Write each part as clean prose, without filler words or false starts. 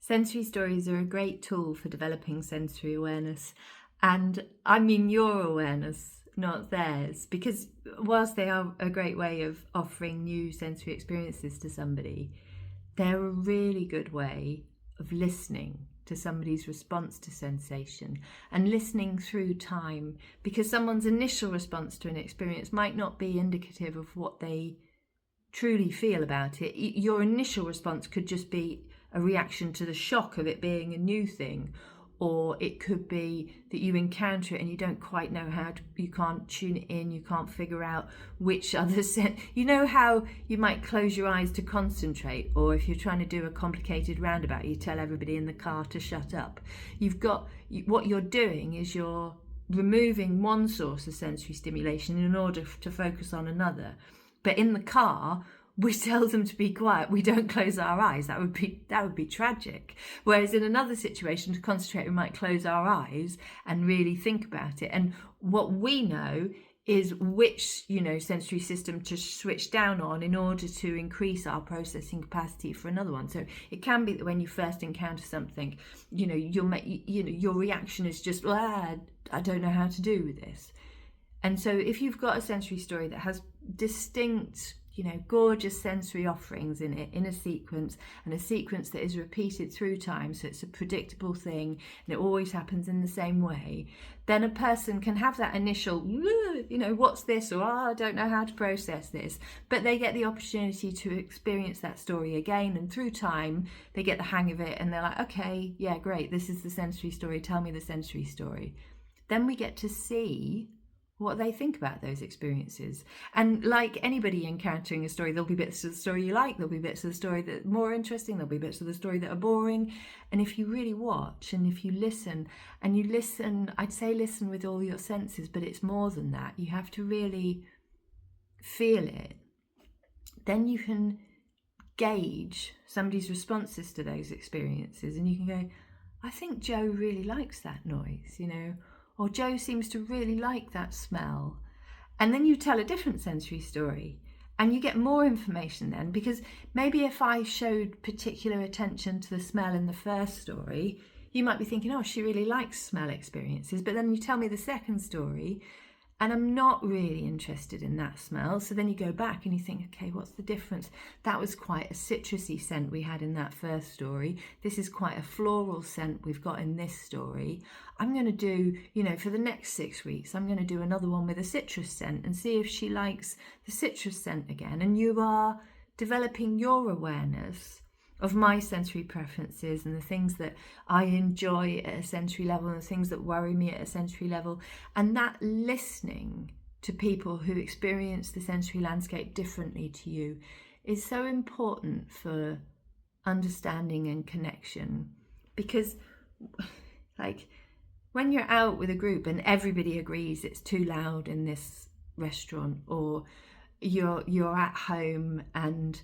Sensory stories are a great tool for developing sensory awareness. And I mean your awareness, not theirs, because whilst they are a great way of offering new sensory experiences to somebody, they're a really good way of listening to somebody's response to sensation and listening through time, because someone's initial response to an experience might not be indicative of what they truly feel about it. Your initial response could just be a reaction to the shock of it being a new thing, or it could be that you encounter it and you don't quite know you can't tune it in, you can't figure out which other you know how you might close your eyes to concentrate, or if you're trying to do a complicated roundabout, you tell everybody in the car to shut up. What you're doing is you're removing one source of sensory stimulation in order to focus on another. But in the car, we tell them to be quiet. We don't close our eyes. That would be tragic. Whereas in another situation, to concentrate, we might close our eyes and really think about it. And what we know is which, sensory system to switch down on in order to increase our processing capacity for another one. So it can be that when you first encounter something, your reaction is just, I don't know how to do with this. And so if you've got a sensory story that has distinct, gorgeous sensory offerings in it, in a sequence, and a sequence that is repeated through time, so it's a predictable thing and it always happens in the same way, then a person can have that initial, what's this? Or I don't know how to process this. But they get the opportunity to experience that story again, and through time, they get the hang of it and they're like, okay, yeah, great, this is the sensory story, tell me the sensory story. Then we get to see what they think about those experiences. And like anybody encountering a story, there'll be bits of the story you like, there'll be bits of the story that are more interesting, there'll be bits of the story that are boring. And if you really watch and if you listen, I'd say listen with all your senses, but it's more than that. You have to really feel it. Then you can gauge somebody's responses to those experiences, and you can go, I think Joe really likes that noise, or Joe seems to really like that smell. And then you tell a different sensory story and you get more information then, because maybe if I showed particular attention to the smell in the first story, you might be thinking, oh, she really likes smell experiences. But then you tell me the second story and I'm not really interested in that smell. So then you go back and you think, okay, what's the difference? That was quite a citrusy scent we had in that first story. This is quite a floral scent we've got in this story. I'm going to do, for the next 6 weeks, I'm going to do another one with a citrus scent and see if she likes the citrus scent again. And you are developing your awareness of my sensory preferences and the things that I enjoy at a sensory level and the things that worry me at a sensory level. And that listening to people who experience the sensory landscape differently to you is so important for understanding and connection. Because when you're out with a group and everybody agrees it's too loud in this restaurant, or you're at home and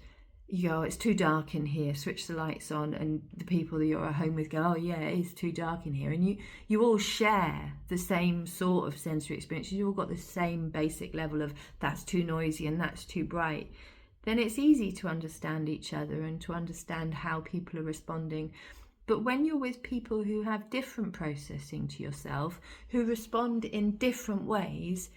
it's too dark in here, switch the lights on, and the people that you're at home with go, oh yeah, it is too dark in here, and you all share the same sort of sensory experiences, you all got the same basic level of that's too noisy and that's too bright, then it's easy to understand each other and to understand how people are responding. But when you're with people who have different processing to yourself, who respond in different ways,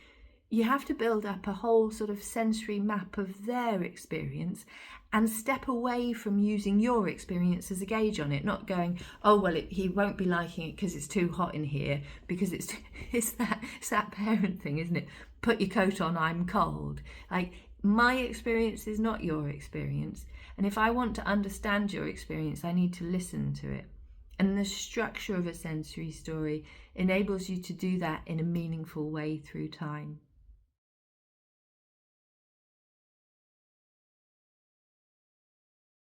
you have to build up a whole sort of sensory map of their experience and step away from using your experience as a gauge on it, not going, oh, well, he won't be liking it because it's too hot in here, because it's that parent thing, isn't it? Put your coat on, I'm cold. My experience is not your experience. And if I want to understand your experience, I need to listen to it. And the structure of a sensory story enables you to do that in a meaningful way through time.